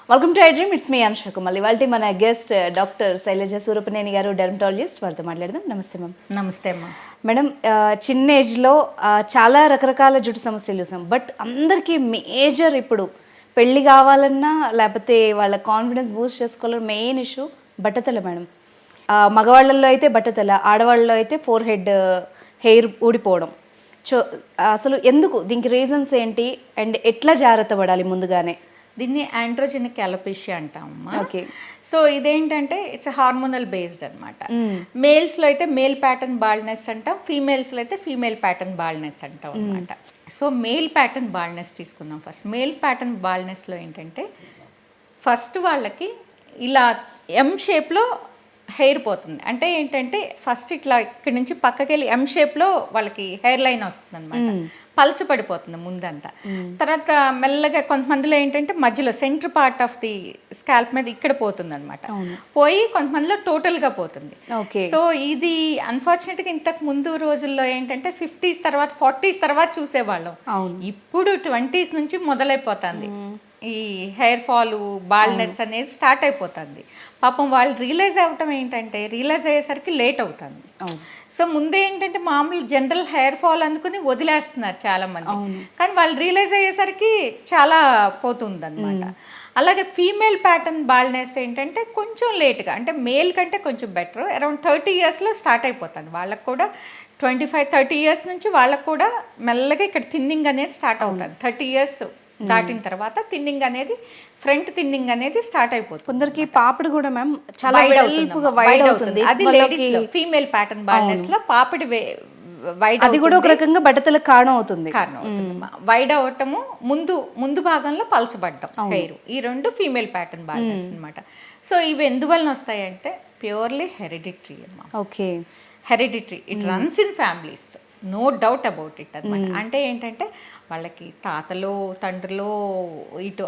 Welcome to I dream. It's me Anusha Kumar. ఇవాళ మన guest doctor Shailaja Surapaneni గారు, డెర్మటాలజిస్ట్. వారితో మాట్లాడదాం. నమస్తే మ్యామ్. నమస్తే అమ్మా. మేడం, చిన్న ఏజ్లో చాలా రకరకాల జుట్టు సమస్యలు చూసాం. బట్ అందరికీ మేజర్ ఇప్పుడు పెళ్ళి కావాలన్నా లేకపోతే వాళ్ళ కాన్ఫిడెన్స్ బూస్ట్ చేసుకోవాలన్నా మెయిన్ ఇష్యూ బట్టతల మేడం. మగవాళ్ళల్లో అయితే బట్టతల, ఆడవాళ్ళలో అయితే ఫోర్ హెడ్ హెయిర్ ఊడిపోవడం. సో అసలు ఎందుకు, దీనికి రీజన్స్ ఏంటి అండ్ ఎట్లా జాగ్రత్త పడాలి ముందుగానే? దీన్ని ఆండ్రోజెనిక్ అలోపేషియా అంటామమ్మా. ఓకే. సో ఇదేంటంటే ఇట్స్ హార్మోనల్ బేస్డ్ అనమాట. మేల్స్లో అయితే మేల్ ప్యాటర్న్ బాల్డ్నెస్ అంటాం, ఫీమేల్స్లో అయితే ఫీమేల్ ప్యాటర్న్ బాల్డ్నెస్ అంటాం అనమాట. సో మేల్ ప్యాటర్న్ బాల్డ్నెస్ తీసుకుందాం ఫస్ట్. మేల్ ప్యాటర్న్ బాల్డ్నెస్లో ఏంటంటే ఫస్ట్ వాళ్ళకి ఇలా ఎం షేప్లో హెయిర్ పోతుంది. అంటే ఏంటంటే ఫస్ట్ ఇట్లా ఇక్కడి నుంచి పక్కకి వెళ్ళి ఎం షేప్లో వాళ్ళకి హెయిర్ లైన్ వస్తుంది అనమాట. పల్చపడిపోతుంది ముందంతా. తర్వాత మెల్లగా కొంతమందిలో ఏంటంటే మధ్యలో centre part of the scalp మీద ఇక్కడ పోతుంది అనమాట. పోయి కొంతమందిలో టోటల్గా పోతుంది. సో ఇది అన్ఫార్చునేట్గా ఇంతకు ముందు రోజుల్లో ఏంటంటే 50s తర్వాత 40s తర్వాత చూసేవాళ్ళం. ఇప్పుడు 20s నుంచి మొదలైపోతుంది ఈ హెయిర్ ఫాల్, బాల్డ్నెస్ అనేది స్టార్ట్ అయిపోతుంది. పాపం వాళ్ళు రియలైజ్ అవ్వటం ఏంటంటే రియలైజ్ అయ్యేసరికి లేట్ అవుతుంది. సో ముందే ఏంటంటే మామూలు జనరల్ హెయిర్ ఫాల్ అనుకుని వదిలేస్తున్నారు చాలా మంది, కానీ వాళ్ళు రియలైజ్ అయ్యేసరికి చాలా పోతుంది అనమాట. అలాగే ఫీమేల్ ప్యాటర్న్ బాల్డ్నెస్ ఏంటంటే కొంచెం లేట్గా, అంటే మేల్ కంటే కొంచెం బెటర్, అరౌండ్ 30 yearsలో స్టార్ట్ అయిపోతుంది. వాళ్ళకు కూడా 25-30 years నుంచి వాళ్ళకు కూడా మెల్లగా ఇక్కడ థిన్నింగ్ అనేది స్టార్ట్ అవుతుంది. 30 years దాటిన తర్వాత థిన్నింగ్ అనేది, ఫ్రంట్ థిన్నింగ్ అనేది స్టార్ట్ అయిపోతుంది. కొందరికి పాపిడి కూడా మ్యామ్ చాలా వైడ్ అవుతుంది. అది లేడీస్ లో ఫీమేల్ ప్యాటర్న్ బాల్డ్నెస్ లో పాపిడి వైడ్, అది కూడా ఒక రకంగా బట్టతలకు కారణం అవుతుంది. వైడ్ అవటము, ముందు భాగంలో పలచబడ్డం హెయిర్, ఈ రెండు ఫీమేల్ ప్యాటర్న్ బాల్డ్నెస్ అనమాట. సో ఇవి ఎందువలన వస్తాయంటే ప్యూర్లీ హెరిడిటరీ అమ్మా. Okay, hereditary, it runs in families, no doubt about it అనమాట. అంటే ఏంటంటే వాళ్ళకి తాతలో తండ్రిలో ఇటు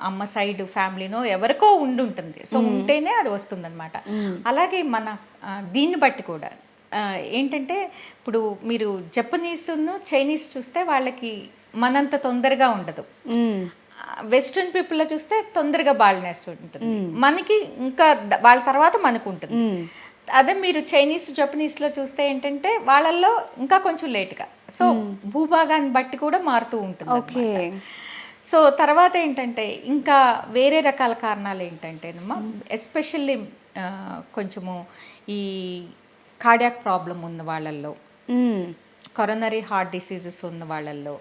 అమ్మ సైడ్ ఫ్యామిలీనో ఎవరికో ఉంటుంది. సో ఉంటేనే అది వస్తుంది అనమాట. అలాగే మన దీన్ని బట్టి కూడా ఏంటంటే ఇప్పుడు మీరు జపనీస్ను చైనీస్ చూస్తే వాళ్ళకి మనంత తొందరగా ఉండదు. వెస్ట్రన్ పీపుల్లో చూస్తే తొందరగా బాల్డ్నెస్ ఉంటుంది, మనకి ఇంకా వాళ్ళ తర్వాత మనకు ఉంటుంది. అదే మీరు చైనీస్ జపనీస్లో చూస్తే ఏంటంటే వాళ్ళల్లో ఇంకా కొంచెం లేట్గా, సో భూభాగాన్ని బట్టి కూడా మారుతూ ఉంటుంది. సో తర్వాత ఏంటంటే ఇంకా వేరే రకాల కారణాలు ఏంటంటేనమ్మా, ఎస్పెషల్లీ కొంచెము ఈ కార్డియాక్ ప్రాబ్లం ఉన్న వాళ్ళల్లో, కొరోనరీ హార్ట్ డిసీజెస్ ఉన్న వాళ్ళల్లో,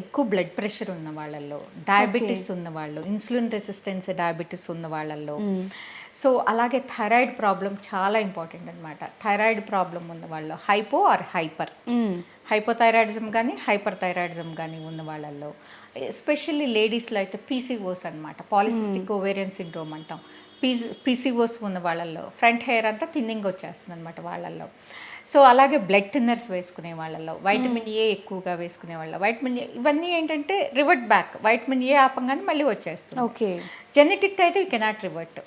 ఎక్కువ బ్లడ్ ప్రెషర్ ఉన్న వాళ్ళల్లో, డయాబెటీస్ ఉన్న వాళ్ళు, ఇన్సులిన్ రెసిస్టెన్స్ డయాబెటీస్ ఉన్న వాళ్ళల్లో, సో అలాగే థైరాయిడ్ ప్రాబ్లం చాలా ఇంపార్టెంట్ అనమాట. థైరాయిడ్ ప్రాబ్లం ఉన్న వాళ్ళు, హైపో ఆర్ హైపర్, హైపోథైరాయిడిజం కానీ హైపర్ థైరాయిడిజం కానీ ఉన్న వాళ్ళల్లో, ఎస్పెషల్లీ లేడీస్లో అయితే పీసీఓస్ అనమాట, పాలిసిస్టిక్ ఓవేరియన్ సిండ్రోమ్ అంటాం. పీసీఓస్ ఉన్న వాళ్ళల్లో ఫ్రంట్ హెయిర్ అంతా థిన్నింగ్ వచ్చేస్తుంది అనమాట వాళ్ళల్లో. సో అలాగే బ్లడ్ థిన్నర్స్ వేసుకునే వాళ్ళల్లో, వైటమిన్ ఏ ఎక్కువగా వేసుకునే వాళ్ళ, వైటమిన్ ఏ ఇవన్నీ ఏంటంటే రివర్ట్ బ్యాక్, వైటమిన్ ఏ ఆపంగానే మళ్ళీ వచ్చేస్తుంది. ఓకే, జెనెటిక్ అయితే యూ కెనాట్ రివర్ట్.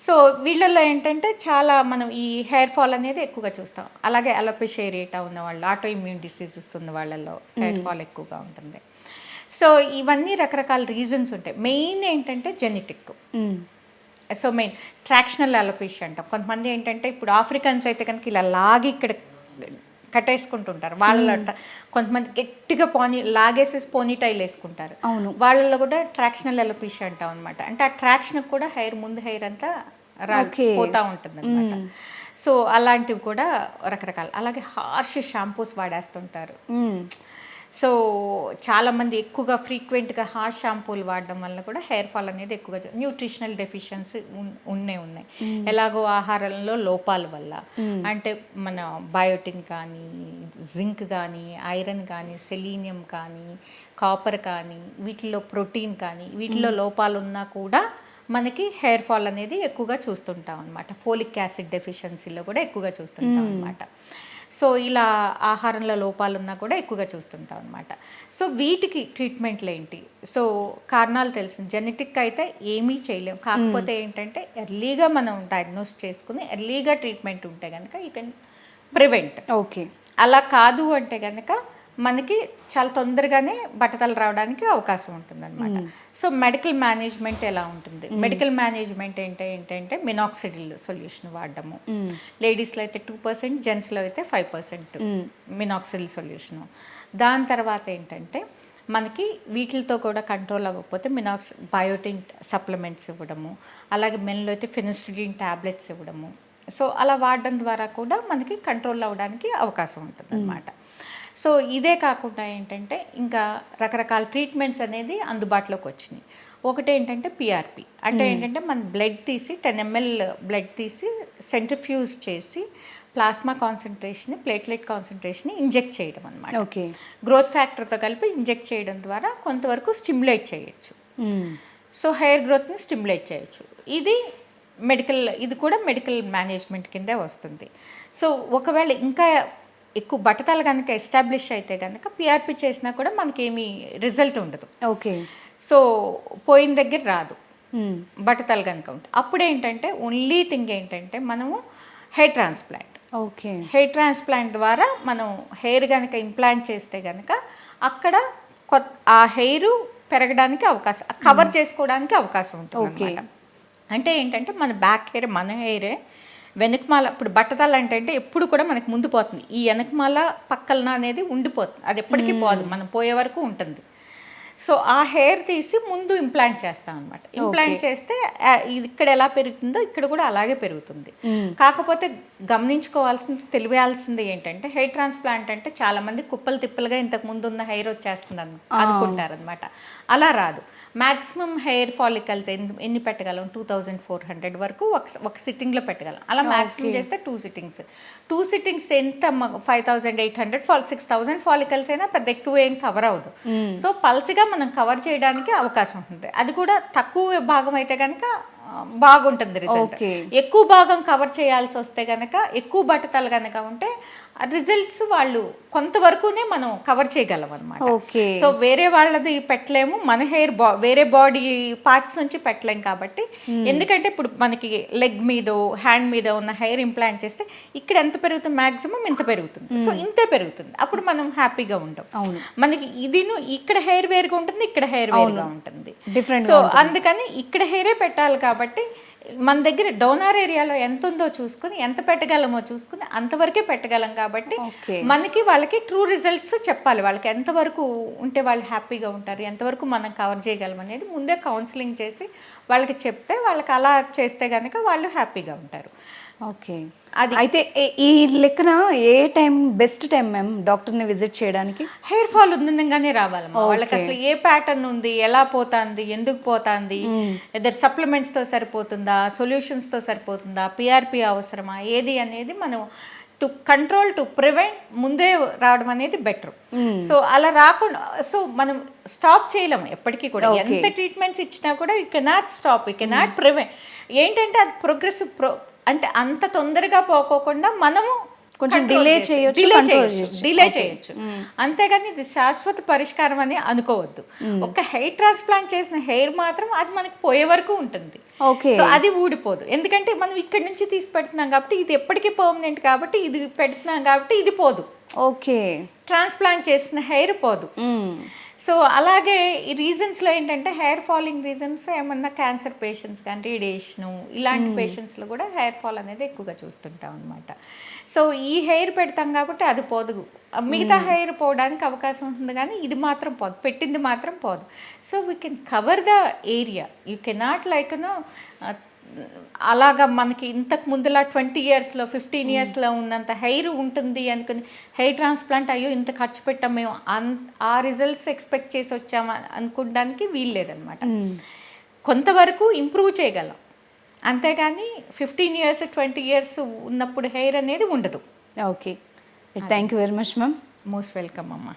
సో వీళ్ళల్లో ఏంటంటే చాలా మనం ఈ హెయిర్ ఫాల్ అనేది ఎక్కువగా చూస్తాం. అలాగే అలోపేషియా ఏరియేటా ఉన్న వాళ్ళు, ఆటో ఇమ్యూన్ డిసీజెస్ ఉన్న వాళ్ళల్లో హెయిర్ ఫాల్ ఎక్కువగా ఉంటుంది. సో ఇవన్నీ రకరకాల రీజన్స్ ఉంటాయి. మెయిన్ ఏంటంటే genetic. So main tractional alopecia అంటాం. కొంతమంది ఏంటంటే ఇప్పుడు ఆఫ్రికన్స్ అయితే కనుక ఇలా లాగి ఇక్కడ కట్టేసుకుంటుంటారు. వాళ్ళలో కొంతమంది గట్టిగా లాగేసేసి పోనీటైల్ వేసుకుంటారు. వాళ్ళలో కూడా ట్రాక్షనల్ అలోపేషియా అంటాం అనమాట. అంటే ఆ ట్రాక్షన్ కూడా ముందు హెయిర్ అంతా పోతా ఉంటుంది అనమాట. సో అలాంటివి కూడా రకరకాల. అలాగే హార్ష్ షాంపూస్ వాడేస్తుంటారు. సో చాలామంది ఎక్కువగా ఫ్రీక్వెంట్గా హార్ష్ షాంపూలు వాడడం వల్ల కూడా హెయిర్ ఫాల్ అనేది ఎక్కువగా, న్యూట్రిషనల్ డెఫిషియన్సీ ఉన్నాయి. ఎలాగో ఆహారంలో లోపాల వల్ల, అంటే మన బయోటిన్ కానీ, జింక్ కానీ, ఐరన్ కానీ, సెలీనియం కానీ, కాపర్ కానీ, వీటిల్లో ప్రోటీన్ కానీ, వీటిలో లోపాలు ఉన్నా కూడా మనకి హెయిర్ ఫాల్ అనేది ఎక్కువగా చూస్తుంటాం అనమాట. ఫోలిక్ యాసిడ్ డెఫిషియన్సీలో కూడా ఎక్కువగా చూస్తుంటాం అనమాట. సో ఇలా ఆహారంలో లోపాలు ఉన్నా కూడా ఎక్కువగా చూస్తుంటాం అనమాట. సో వీటికి ట్రీట్మెంట్లు ఏంటి? సో కారణాలు తెలిసింది. జెనెటిక్ అయితే ఏమీ చేయలేము, కాకపోతే ఏంటంటే ఎర్లీగా మనం డయాగ్నోస్ చేసుకుని ఎర్లీగా ట్రీట్మెంట్ ఉంటే కనుక యూ కెన్ ప్రివెంట్. ఓకే, అలా కాదు అంటే కనుక మనకి చాలా తొందరగానే బట్టతలు రావడానికి అవకాశం ఉంటుంది అనమాట. సో మెడికల్ మేనేజ్మెంట్ ఎలా ఉంటుంది? మెడికల్ మేనేజ్మెంట్ ఏంటంటే మినాక్సిడిల్ సొల్యూషన్ వాడడము. లేడీస్లో అయితే 2%, జెంట్స్లో అయితే 5% మినాక్సిడిల్ సొల్యూషను. దాని తర్వాత ఏంటంటే మనకి వీటితో కూడా కంట్రోల్ అవ్వకపోతే బయోటిన్ సప్లిమెంట్స్ ఇవ్వడము, అలాగే మెన్లో అయితే ఫినిస్టిడిన్ ట్యాబ్లెట్స్ ఇవ్వడము. సో అలా వాడడం ద్వారా కూడా మనకి కంట్రోల్ అవ్వడానికి అవకాశం ఉంటుంది అన్నమాట. సో ఇదే కాకుండా ఏంటంటే ఇంకా రకరకాల ట్రీట్మెంట్స్ అనేది అందుబాటులోకి వచ్చినాయి. ఒకటి ఏంటంటే పిఆర్పి, అంటే ఏంటంటే మన బ్లడ్ తీసి 10 ml బ్లడ్ తీసి సెంట్రిఫ్యూజ్ చేసి plasma concentration, platelet concentration inject చేయడం అనమాట. ఓకే. గ్రోత్ ఫ్యాక్టర్తో కలిపి ఇంజెక్ట్ చేయడం ద్వారా కొంతవరకు స్టిమ్యులేట్ చేయొచ్చు. సో హెయిర్ గ్రోత్ని స్టిమ్యులేట్ చేయొచ్చు. ఇది కూడా మెడికల్ మేనేజ్మెంట్ కిందే వస్తుంది. సో ఒకవేళ ఇంకా ఎక్కువ బట్టతలు కనుక ఎస్టాబ్లిష్ అయితే కనుక పిఆర్పి చేసినా కూడా మనకేమీ రిజల్ట్ ఉండదు. ఓకే. సో పోయిన దగ్గర రాదు బట్టతలు కనుక ఉంటే. అప్పుడు ఏంటంటే ఓన్లీ థింగ్ ఏంటంటే మనము hair transplant. Okay. Hair transplant ద్వారా మనం హెయిర్ కనుక ఇంప్లాంట్ చేస్తే కనుక అక్కడ ఆ హెయిర్ పెరగడానికి అవకాశం, కవర్ చేసుకోవడానికి అవకాశం ఉంటుంది అన్నమాట. అంటే ఏంటంటే మన బ్యాక్ హెయిర్ మన హెయిరే వెనకమాల, ఇప్పుడు బట్టతల అంటే ఎప్పుడు కూడా మనకి ముందు పోతుంది, ఈ వెనకమాల పక్కలన అనేది ఉండిపోతుంది, అది ఎప్పటికీ పోదు, మనం పోయే వరకు ఉంటుంది. సో ఆ హెయిర్ తీసి ముందు ఇంప్లాంట్ చేస్తాం అనమాట. ఇంప్లాంట్ చేస్తే ఇది ఇక్కడ ఎలా పెరుగుతుందో ఇక్కడ కూడా అలాగే పెరుగుతుంది. కాకపోతే గమనించుకోవాల్సింది, తెలియాల్సింది ఏంటంటే హెయిర్ ట్రాన్స్ప్లాంట్ అంటే చాలా మంది కుప్పలు తిప్పలుగా ఇంతకు ముందు ఉన్న హెయిర్ వచ్చేస్తుంది అనుకుంటారు అనమాట. అలా రాదు. మ్యాక్సిమం హెయిర్ ఫాలికల్స్ ఎన్ని పెట్టగలం? 2400 వరకు ఒక సిట్టింగ్లో పెట్టగలం. అలా మ్యాక్సిమం చేస్తే 2 సిట్టింగ్స్ ఎంత 5800 6000 ఫాలికల్స్ అయినా పెద్ద ఎక్కువ ఏం కవర్ అవ్వదు. సో పల్చగా మనం కవర్ చేయడానికి అవకాశం ఉంటుంది. అది కూడా తక్కువ భాగం అయితే కనుక బాగుంటుంది రిజల్ట్. ఎక్కువ భాగం కవర్ చేయాల్సి వస్తే కనుక, ఎక్కువ బట్టతలు కనుక ఉంటే రిజల్ట్స్ వాళ్ళు కొంతవరకునే మనం కవర్ చేయగలం అనమాట. సో వేరే వాళ్ళది పెట్టలేము, మన హెయిర్ వేరే బాడీ పార్ట్స్ నుంచి పెట్టలేము కాబట్టి. ఎందుకంటే ఇప్పుడు మనకి లెగ్ మీద, హ్యాండ్ మీద ఉన్న హెయిర్ ఇంప్లాంట్ చేస్తే ఇక్కడ ఎంత పెరుగుతుంది? మ్యాక్సిమం ఇంత పెరుగుతుంది. సో ఇంతే పెరుగుతుంది. అప్పుడు మనం హ్యాపీగా ఉంటాం. మనకి ఇక్కడ హెయిర్ వేరుగా ఉంటుంది, ఇక్కడ హెయిర్ వేరుగా ఉంటుంది. సో అందుకని ఇక్కడ హెయిరే పెట్టాలి కాబట్టి మన దగ్గర డోనార్ ఏరియాలో ఎంత ఉందో చూసుకుని, ఎంత పెట్టగలమో చూసుకుని అంతవరకే పెట్టగలం కాబట్టి మనకి వాళ్ళకి ట్రూ రిజల్ట్స్ చెప్పాలి. వాళ్ళకి ఎంతవరకు ఉంటే వాళ్ళు హ్యాపీగా ఉంటారు, ఎంతవరకు మనం కవర్ చేయగలం అనేది ముందే కౌన్సిలింగ్ చేసి వాళ్ళకి చెప్తే, వాళ్ళకి అలా చేస్తే కనుక వాళ్ళు హ్యాపీగా ఉంటారు. ఓకే. అది అయితే ఈ లెక్కన ఏ టైం బెస్ట్ టైం మ్యామ్ డాక్టర్ని విజిట్ చేయడానికి? హెయిర్ ఫాల్ ఉందంగానే రావాలమ్మా. వాళ్ళకి అసలు ఏ ప్యాటర్న్ ఉంది, ఎలా పోతుంది, ఎందుకు పోతుంది, ఇద్దరు సప్లిమెంట్స్తో సరిపోతుందా, సొల్యూషన్స్తో సరిపోతుందా, పిఆర్పి అవసరమా, ఏది అనేది మనం టు కంట్రోల్, టు ప్రివెంట్ ముందే రావడం అనేది బెటర్. సో అలా రాకుండా, సో మనం స్టాప్ చేయలేము ఎప్పటికీ కూడా. ఎంత ట్రీట్మెంట్స్ ఇచ్చినా కూడా you cannot stop, you cannot prevent. ఏంటంటే అది ప్రోగ్రెసివ్ అంటే అంత తొందరగా పోకోకుండా మనము కొంచెం డిలే చేయొచ్చు. అంతేగాని ఇది శాశ్వత పరిష్కారం అని అనుకోవద్దు. ఒక హెయిర్ ట్రాన్స్ప్లాంట్ చేసిన హెయిర్ మాత్రం అది మనకి పోయే వరకు ఉంటుంది. సో అది ఊడిపోదు. ఎందుకంటే మనం ఇక్కడ నుంచి తీసి పెడుతున్నాం కాబట్టి, ఇది ఎప్పటికీ పర్మనెంట్ కాబట్టి, ఇది పెడుతున్నాం కాబట్టి ఇది పోదు. ఓకే. ట్రాన్స్ప్లాంట్ చేసిన హెయిర్ పోదు. సో అలాగే ఈ రీజన్స్లో ఏంటంటే హెయిర్ ఫాలింగ్ రీజన్స్ ఏమన్నా క్యాన్సర్ పేషెంట్స్ కానీ, రేడియేషను ఇలాంటి పేషెంట్స్లో కూడా హెయిర్ ఫాల్ అనేది ఎక్కువగా చూస్తుంటాం అనమాట. సో ఈ హెయిర్ పెడతాం కాబట్టి అది పోదు. మిగతా హెయిర్ పోవడానికి అవకాశం ఉంటుంది కానీ ఇది మాత్రం పోదు, పెట్టింది మాత్రం పోదు. So we can cover the area. You cannot like అలాగా మనకి ఇంతకు ముందులా 20 yearsలో 15 yearsలో ఉన్నంత హెయిర్ ఉంటుంది అనుకుని హెయిర్ ట్రాన్స్ప్లాంట్ అయ్యో ఇంత ఖర్చు పెట్టాం మేము, ఆ రిజల్ట్స్ ఎక్స్పెక్ట్ చేసి వచ్చాము అనుకోవడానికి వీలు లేదనమాట. కొంతవరకు ఇంప్రూవ్ చేయగలం, అంతేగాని 15 years 20 years ఉన్నప్పుడు హెయిర్ అనేది ఉండదు. Okay. Thank you very much ma'am. Most welcome అమ్మా.